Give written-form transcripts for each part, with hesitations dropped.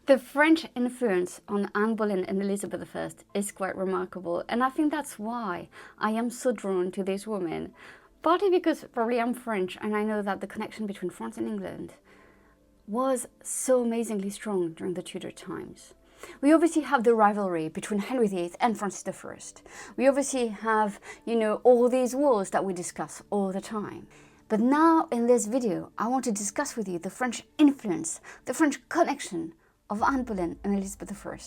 The French influence on Anne Boleyn and Elizabeth I is quite remarkable, and I think that's why I am so drawn to these women. Partly because probably I'm French and I know that the connection between France and England was so amazingly strong during the Tudor times. We obviously have the rivalry between Henry VIII and Francis I. We obviously have, all these wars that we discuss all the time. But now in this video, I want to discuss with you the French influence, the French connection of Anne Boleyn and Elizabeth I.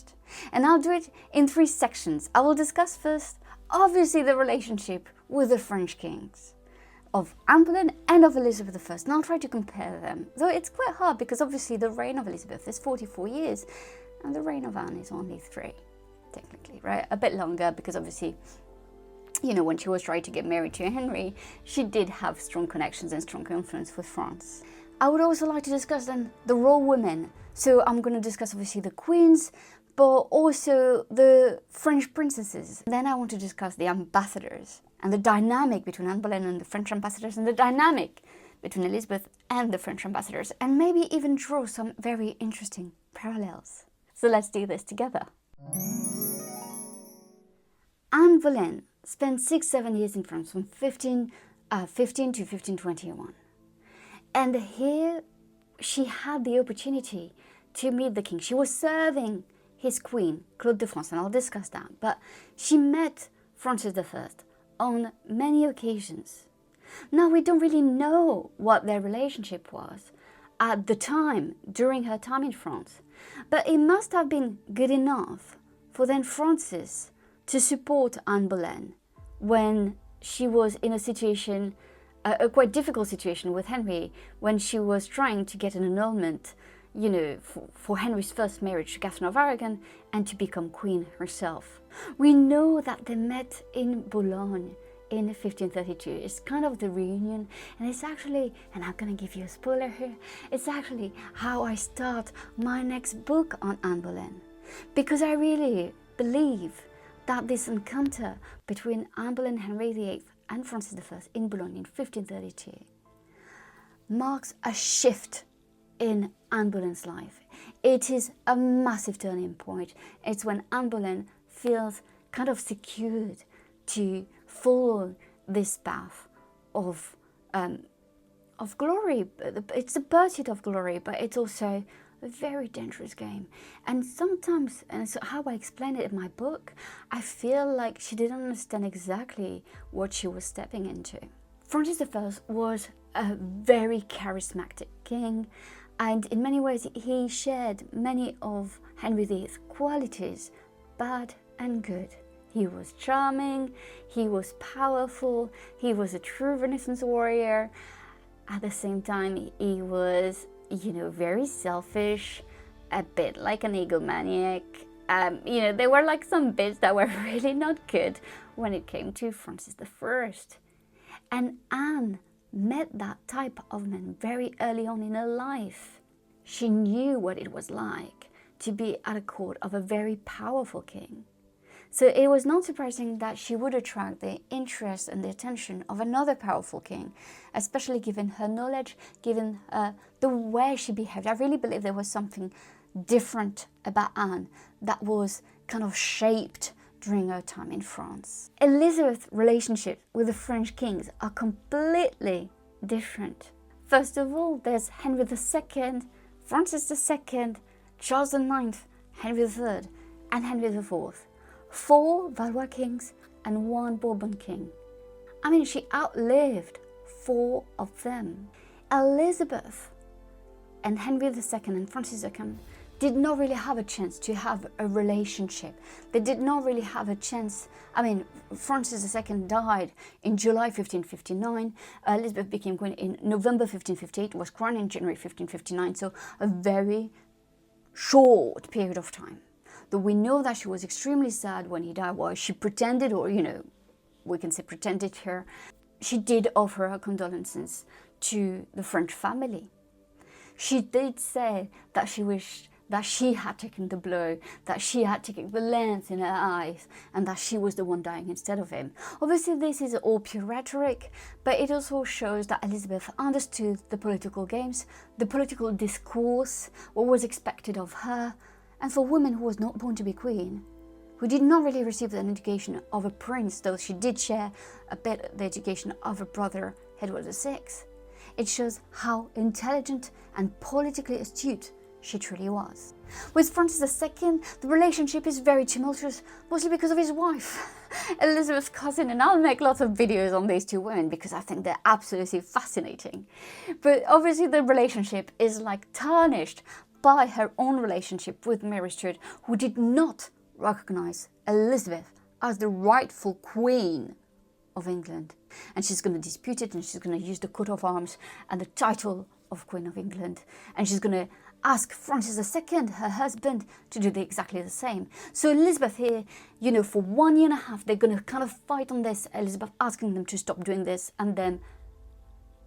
And I'll do it in 3 sections. I will discuss first, obviously, the relationship with the French kings of Anne Boleyn and of Elizabeth I. And I'll try to compare them, though it's quite hard because obviously the reign of Elizabeth is 44 years and the reign of Anne is only 3, technically, right? A bit longer because obviously, when she was trying to get married to Henry, she did have strong connections and strong influence with France. I would also like to discuss then the royal women. So I'm going to discuss obviously the queens, but also the French princesses. Then I want to discuss the ambassadors and the dynamic between Anne Boleyn and the French ambassadors and the dynamic between Elizabeth and the French ambassadors, and maybe even draw some very interesting parallels. So let's do this together. Anne Boleyn spent 6-7 years in France from 15 to 1521. And here she had the opportunity to meet the king. She was serving his queen, Claude de France, and I'll discuss that. But she met Francis I on many occasions. Now, we don't really know what their relationship was at the time, during her time in France. But it must have been good enough for then Francis to support Anne Boleyn when she was in a situation, a quite difficult situation with Henry, when she was trying to get an annulment, for Henry's first marriage to Catherine of Aragon and to become queen herself. We know that they met in Boulogne in 1532. It's kind of the reunion, and it's actually, and I'm gonna give you a spoiler here, it's actually how I start my next book on Anne Boleyn, because I really believe that this encounter between Anne Boleyn, Henry VIII and Francis I in Boulogne in 1532 marks a shift in Anne Boleyn's life. It is a massive turning point. It's when Anne Boleyn feels kind of secured to follow this path of glory. It's a pursuit of glory, but it's also a very dangerous game. And sometimes, and so how I explain it in my book, I feel like she didn't understand exactly what she was stepping into. Francis I was a very charismatic king, and in many ways he shared many of Henry VIII's qualities, bad and good. He was charming, he was powerful, he was a true Renaissance warrior. At the same time, he was, very selfish, a bit like an egomaniac. There were like some bits that were really not good when it came to Francis I. And Anne met that type of man very early on in her life. She knew what it was like to be at a court of a very powerful king. So it was not surprising that she would attract the interest and the attention of another powerful king, especially given her knowledge, given the way she behaved. I really believe there was something different about Anne that was kind of shaped during her time in France. Elizabeth's relationships with the French kings are completely different. First of all, there's Henry II, Francis II, Charles IX, Henry III, and Henry IV. 4 Valois kings and 1 Bourbon king. I mean, she outlived 4 of them. Elizabeth and Henry II and Francis II did not really have a chance to have a relationship. They did not really have a chance. I mean, Francis II died in July 1559. Elizabeth became queen in November 1558, was crowned in January 1559, so a very short period of time. Though we know that she was extremely sad when he died, well, she pretended, or, we can say pretended here, she did offer her condolences to the French family. She did say that she wished that she had taken the blow, that she had taken the lens in her eyes, and that she was the one dying instead of him. Obviously, this is all pure rhetoric, but it also shows that Elizabeth understood the political games, the political discourse, what was expected of her, and for a woman who was not born to be queen, who did not really receive an education of a prince, though she did share a bit of the education of her brother, Edward VI. It shows how intelligent and politically astute she truly was. With Francis II, the relationship is very tumultuous, mostly because of his wife, Elizabeth's cousin, and I'll make lots of videos on these two women because I think they're absolutely fascinating. But obviously the relationship is like tarnished by her own relationship with Mary Stuart, who did not recognize Elizabeth as the rightful queen of England. And she's going to dispute it, and she's going to use the coat of arms and the title of Queen of England, and she's going to ask Francis II, her husband, to do exactly the same. So Elizabeth here, you know, for 1 year and a half, they're going to kind of fight on this, Elizabeth asking them to stop doing this, and then,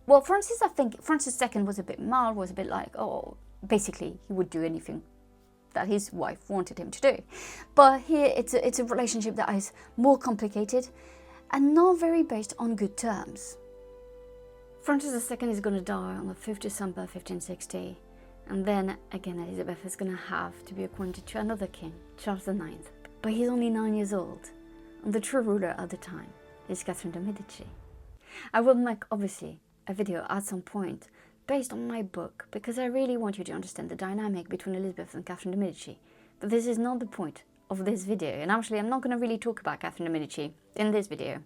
well, I think Francis II was a bit mild, was a bit like, oh, basically, he would do anything that his wife wanted him to do. But here, it's a relationship that is more complicated and not very based on good terms. Francis II is going to die on the 5th December 1560. And then again, Elizabeth is going to have to be appointed to another king, Charles IX. But he's only 9 years old, and the true ruler at the time is Catherine de' Medici. I will make, obviously, a video at some point based on my book, because I really want you to understand the dynamic between Elizabeth and Catherine de' Medici. But this is not the point of this video, and actually I'm not going to really talk about Catherine de' Medici in this video.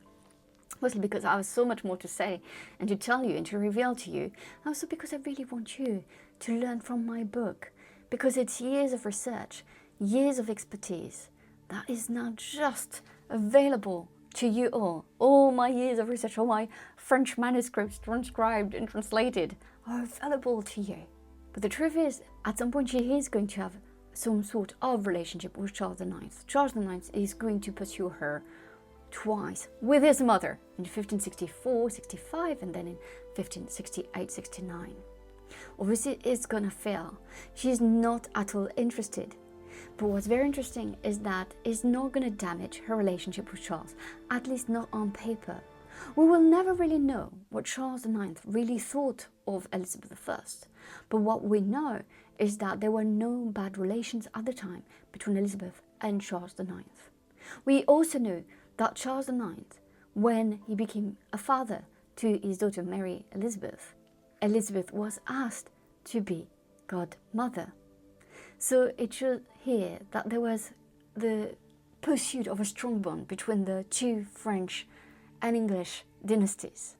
Mostly because I have so much more to say and to tell you and to reveal to you. Also because I really want you to learn from my book. Because it's years of research, years of expertise that is now just available to you all. All my years of research, all my French manuscripts transcribed and translated are available to you. But the truth is, at some point she is going to have some sort of relationship with Charles IX. Charles IX is going to pursue her twice with his mother in 1564-65 and then in 1568-69. Obviously it's gonna fail. She's not at all interested. But what's very interesting is that it's not gonna damage her relationship with Charles, at least not on paper. We will never really know what Charles IX really thought of Elizabeth I. But what we know is that there were no bad relations at the time between Elizabeth and Charles IX. We also know that Charles IX, when he became a father to his daughter Mary Elizabeth, Elizabeth was asked to be godmother. So it shows here that there was the pursuit of a strong bond between the two French and English dynasties.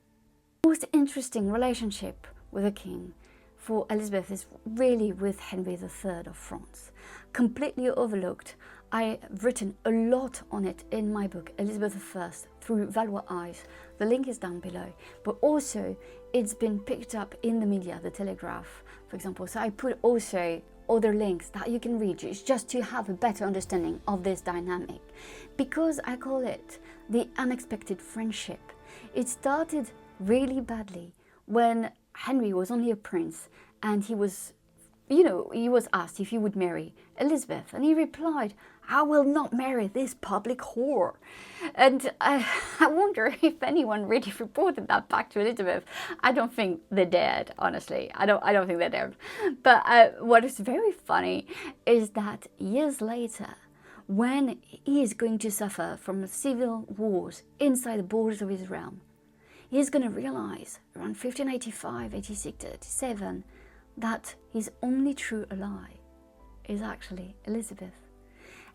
The most interesting relationship with a king for Elizabeth is really with Henry III of France. Completely overlooked. I've written a lot on it in my book, Elizabeth I, through Valois eyes. The link is down below. But also, it's been picked up in the media, the Telegraph, for example. So I put also other links that you can read. It's just to have a better understanding of this dynamic. Because I call it the unexpected friendship. It started really badly when Henry was only a prince and he was asked if he would marry Elizabeth, and he replied, "I will not marry this public whore." And I wonder if anyone really reported that back to Elizabeth. I don't think they did, honestly. I don't think they did. But what is very funny is that years later, when he is going to suffer from civil wars inside the borders of his realm, he's going to realize around 1585, 86, 87, that his only true ally is actually Elizabeth.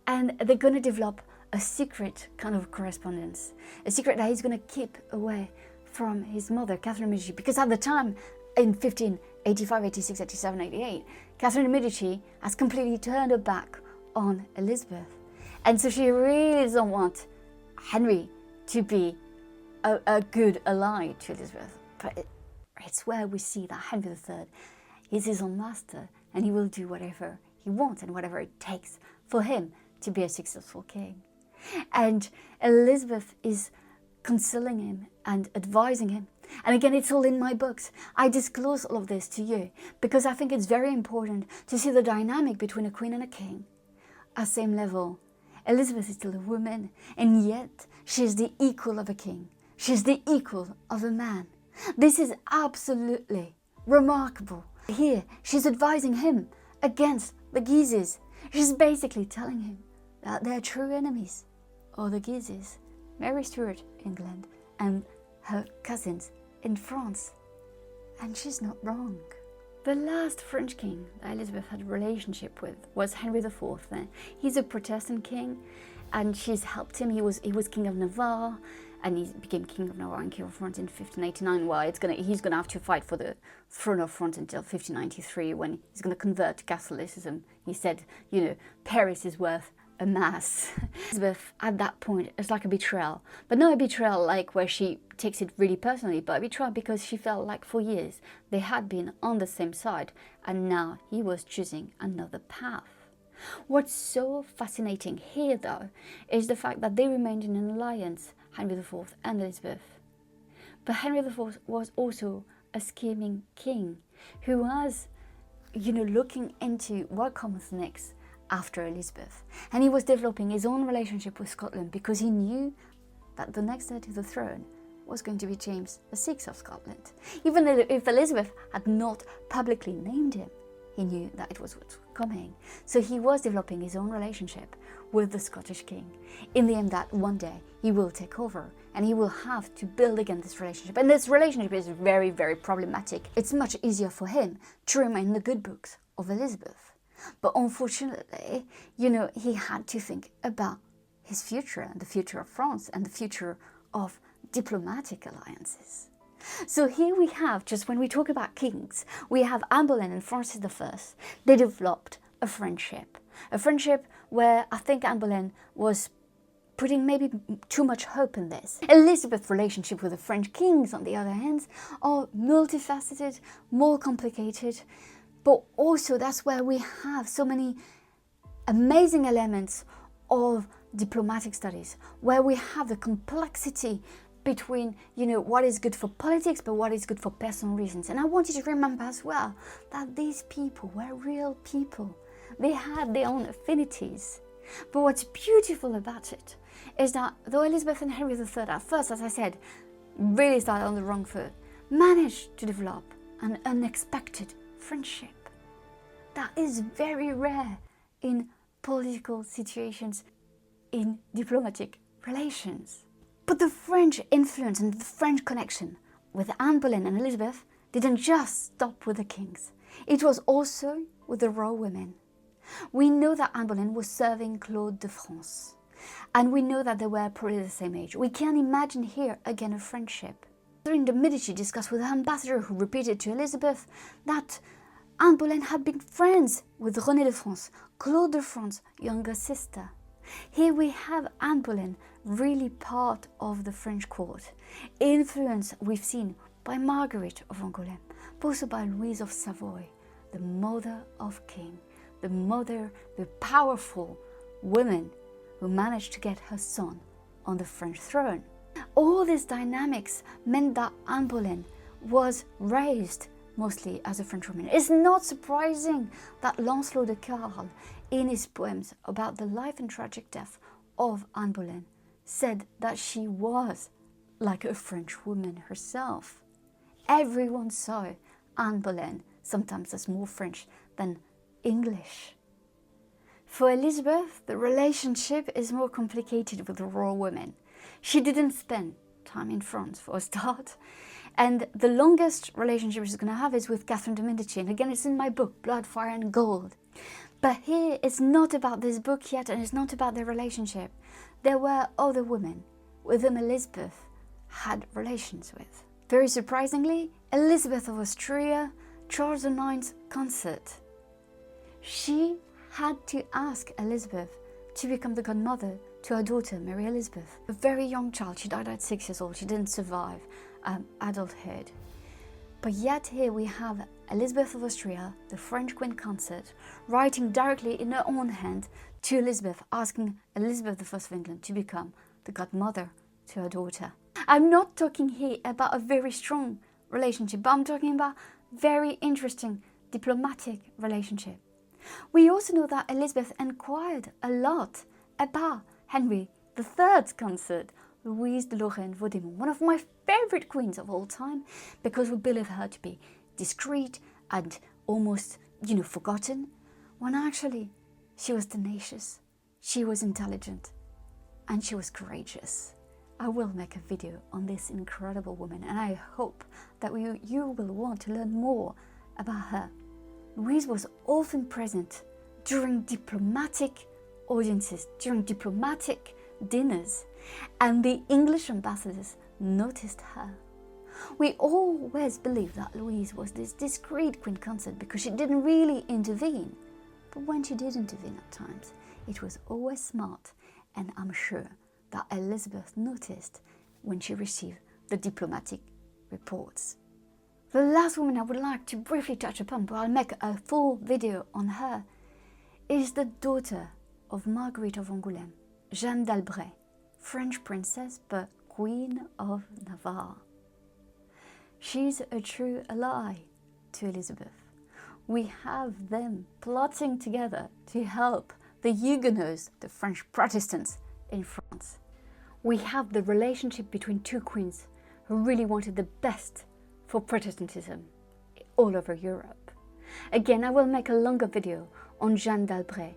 And they're going to develop a secret kind of correspondence, a secret that he's going to keep away from his mother, Catherine de' Medici, because at the time, in 1585, 86, 87, 88, Catherine de' Medici has completely turned her back on Elizabeth. And so she really doesn't want Henry to be a good ally to Elizabeth. But it's where we see that Henry III is his own master, and he will do whatever he wants and whatever it takes for him to be a successful king. And Elizabeth is consoling him and advising him And again, it's all in my books. I disclose all of this to you because I think it's very important to see the dynamic between a queen and a king at the same level. Elizabeth is still a woman, and yet she's the equal of a king. She's the equal of a man. This is absolutely remarkable. Here, she's advising him against the Guises. She's basically telling him that their true enemies are the Guises, Mary Stuart, England, and her cousins in France. And she's not wrong. The last French king that Elizabeth had a relationship with was Henry IV. He's a Protestant king, and she's helped him. He was king of Navarre, and he became king of Navarre and king of France in 1589. Well, he's gonna have to fight for the throne of France until 1593, when he's gonna convert to Catholicism. He said, Paris is worth a mass. Elizabeth, at that point, is like a betrayal, but not a betrayal like where she takes it really personally, but a betrayal because she felt like for years they had been on the same side, and now he was choosing another path. What's so fascinating here, though, is the fact that they remained in an alliance, Henry IV and Elizabeth. But Henry IV was also a scheming king who was, looking into what comes next after Elizabeth. And he was developing his own relationship with Scotland because he knew that the next heir to the throne was going to be James VI of Scotland. Even if Elizabeth had not publicly named him, he knew that it was what's coming. So he was developing his own relationship with the Scottish king, in the aim that one day he will take over and he will have to build again this relationship. And this relationship is very, very problematic. It's much easier for him to remain in the good books of Elizabeth. But unfortunately, he had to think about his future and the future of France and the future of diplomatic alliances. So here we have, just when we talk about kings, we have Anne Boleyn and Francis I. They developed a friendship where I think Anne Boleyn was putting maybe too much hope in this. Elizabeth's relationship with the French kings, on the other hand, are multifaceted, more complicated, but also that's where we have so many amazing elements of diplomatic studies, where we have the complexity between, what is good for politics, but what is good for personal reasons. And I want you to remember as well that these people were real people. They had their own affinities. But what's beautiful about it is that though Elizabeth and Henry III at first, as I said, really started on the wrong foot, managed to develop an unexpected friendship that is very rare in political situations, in diplomatic relations. But the French influence and the French connection with Anne Boleyn and Elizabeth didn't just stop with the kings. It was also with the royal women. We know that Anne Boleyn was serving Claude de France, and we know that they were probably the same age. We can imagine here again a friendship. During the Medici discussed with the ambassador, who repeated to Elizabeth that Anne Boleyn had been friends with Renée de France, Claude de France's younger sister. Here we have Anne Boleyn, really part of the French court. Influence we've seen by Marguerite of Angoulême, but also by Louise of Savoy, the mother of king, the powerful woman who managed to get her son on the French throne. All these dynamics meant that Anne Boleyn was raised mostly as a Frenchwoman. It's not surprising that Lancelot de Carle, in his poems about the life and tragic death of Anne Boleyn, said that she was like a French woman herself. Everyone saw Anne Boleyn sometimes as more French than English. For Elizabeth, the relationship is more complicated with the royal women. She didn't spend time in France for a start, and the longest relationship she's going to have is with Catherine de Medici. And again, it's in my book, Blood, Fire and Gold. But here, it's not about this book yet, and it's not about their relationship. There were other women with whom Elizabeth had relations with. Very surprisingly, Elizabeth of Austria, Charles IX's consort. She had to ask Elizabeth to become the godmother to her daughter, Mary Elizabeth. A very young child. She died at 6 years old. She didn't survive adulthood. But yet here we have Elizabeth of Austria, the French queen consort, writing directly in her own hand to Elizabeth, asking Elizabeth I of England to become the godmother to her daughter. I'm not talking here about a very strong relationship, but I'm talking about very interesting diplomatic relationship. We also know that Elizabeth inquired a lot about Henry III's consort, Louise de Lorraine-Vaudémont, one of my favorite queens of all time, because we believe her to be discreet and almost, forgotten, when actually she was tenacious, she was intelligent, and she was courageous. I will make a video on this incredible woman, and I hope that you will want to learn more about her. Louise was often present during diplomatic audiences, during diplomatic dinners, and the English ambassadors noticed her. We always believed that Louise was this discreet queen consort because she didn't really intervene. But when she did intervene at times, it was always smart, and I'm sure that Elizabeth noticed when she received the diplomatic reports. The last woman I would like to briefly touch upon, but I'll make a full video on her, is the daughter of Marguerite of Angoulême, Jeanne d'Albret, French princess but Queen of Navarre. She's a true ally to Elizabeth. We have them plotting together to help the Huguenots, the French Protestants in France. We have the relationship between two queens who really wanted the best for Protestantism all over Europe. Again, I will make a longer video on Jeanne d'Albret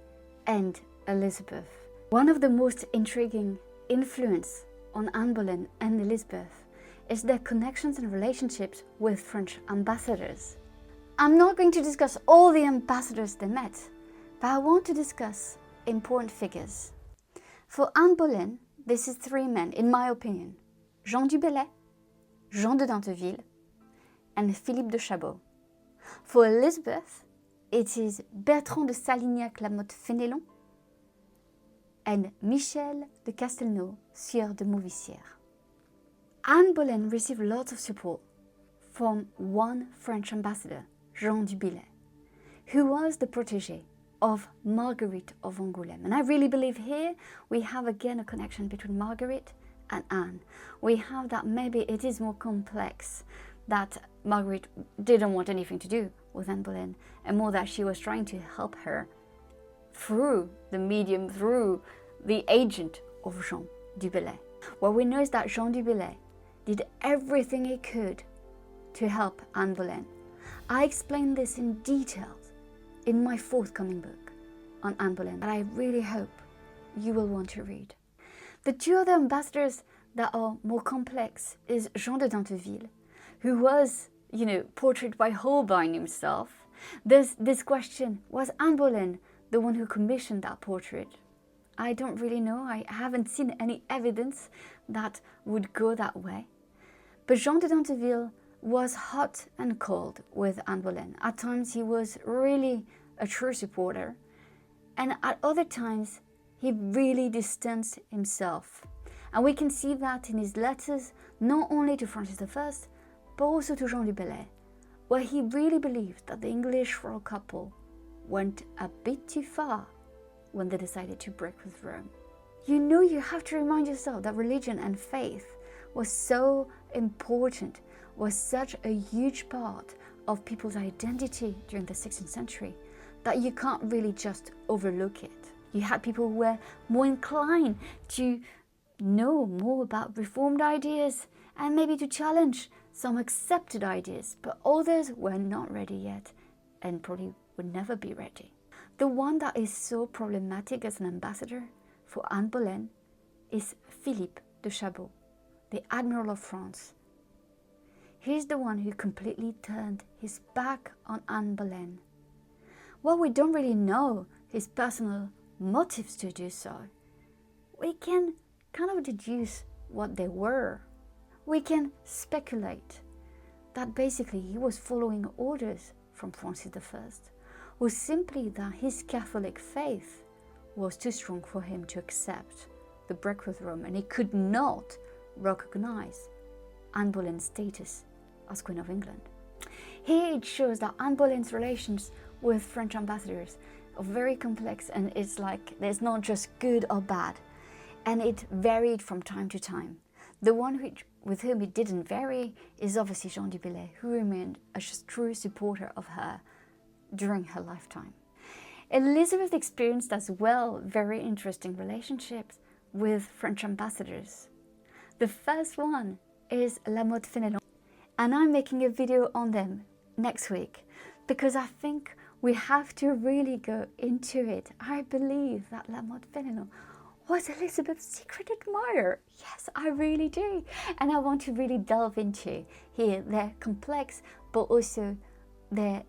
and Elizabeth. One of the most intriguing influence on Anne Boleyn and Elizabeth is their connections and relationships with French ambassadors. I'm not going to discuss all the ambassadors they met, but I want to discuss important figures. For Anne Boleyn, this is three men, in my opinion: Jean du Bellay, Jean de Dinteville, and Philippe de Chabot. For Elizabeth, it is Bertrand de Salignac-Lamotte-Fénélon and Michel de Castelnau, Sieur de Mauvisière. Anne Boleyn received lots of support from one French ambassador, Jean du Bellay, who was the protégé of Marguerite of Angoulême. And I really believe here we have again a connection between Marguerite and Anne. We have that maybe it is more complex, that Marguerite didn't want anything to do with Anne Boleyn, and more that she was trying to help her through the medium, through the agent of Jean du Bellay. What we know is that Jean du Bellay did everything he could to help Anne Boleyn. I explain this in detail in my forthcoming book on Anne Boleyn that I really hope you will want to read. The two other ambassadors that are more complex is Jean de Dinteville, who was, portrayed by Holbein himself. There's this question, was Anne Boleyn the one who commissioned that portrait? I don't really know. I haven't seen any evidence that would go that way. But Jean de Dinteville was hot and cold with Anne Boleyn. At times he was really a true supporter, and at other times he really distanced himself. And we can see that in his letters, not only to Francis I, but also to Jean du Bellay, where he really believed that the English royal couple went a bit too far when they decided to break with Rome. You have to remind yourself that religion and faith was so important, was such a huge part of people's identity during the 16th century, that you can't really just overlook it. You had people who were more inclined to know more about reformed ideas and maybe to challenge some accepted ideas, but others were not ready yet and probably would never be ready. The one that is so problematic as an ambassador for Anne Boleyn is Philippe de Chabot, the Admiral of France. He's the one who completely turned his back on Anne Boleyn. While we don't really know his personal motives to do so, we can kind of deduce what they were. We can speculate that basically he was following orders from Francis I, or simply that his Catholic faith was too strong for him to accept the break with Rome, and he could not recognize Anne Boleyn's status as Queen of England. Here it shows that Anne Boleyn's relations with French ambassadors are very complex, and it's like there's not just good or bad, and it varied from time to time. The one with whom it didn't vary is obviously Jean du Bellay, who remained a true supporter of her during her lifetime. Elizabeth experienced as well very interesting relationships with French ambassadors. The first one is La Mothe Fénelon, and I'm making a video on them next week because I think we have to really go into it. I believe that La Mothe Fénelon was Elizabeth's secret admirer. Yes, I really do. And I want to really delve into here their complex, but also their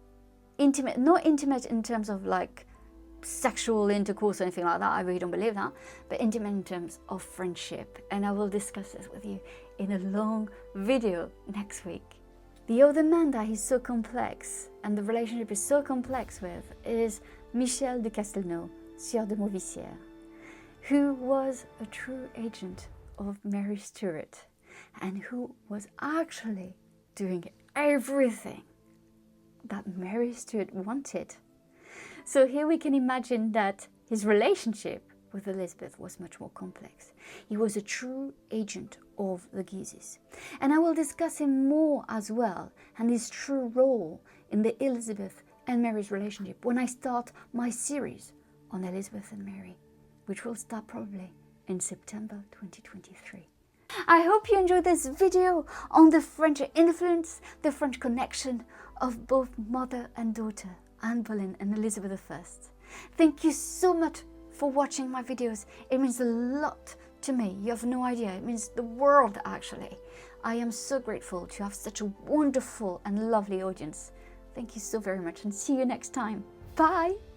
intimate, not intimate in terms of like sexual intercourse or anything like that, I really don't believe that, but intimate in terms of friendship. And I will discuss this with you in a long video next week. The other man that he's so complex and the relationship is so complex with is Michel de Castelnau, Sieur de Mauvisière, who was a true agent of Mary Stuart and who was actually doing everything that Mary Stuart wanted. So here we can imagine that his relationship with Elizabeth was much more complex. He was a true agent of the Guises. And I will discuss him more as well and his true role in the Elizabeth and Mary's relationship when I start my series on Elizabeth and Mary, which will start probably in September 2023. I hope you enjoyed this video on the French influence, the French connection of both mother and daughter, Anne Boleyn and Elizabeth I. Thank you so much for watching my videos. It means a lot to me. You have no idea. It means the world, actually. I am so grateful to have such a wonderful and lovely audience. Thank you so very much and see you next time. Bye!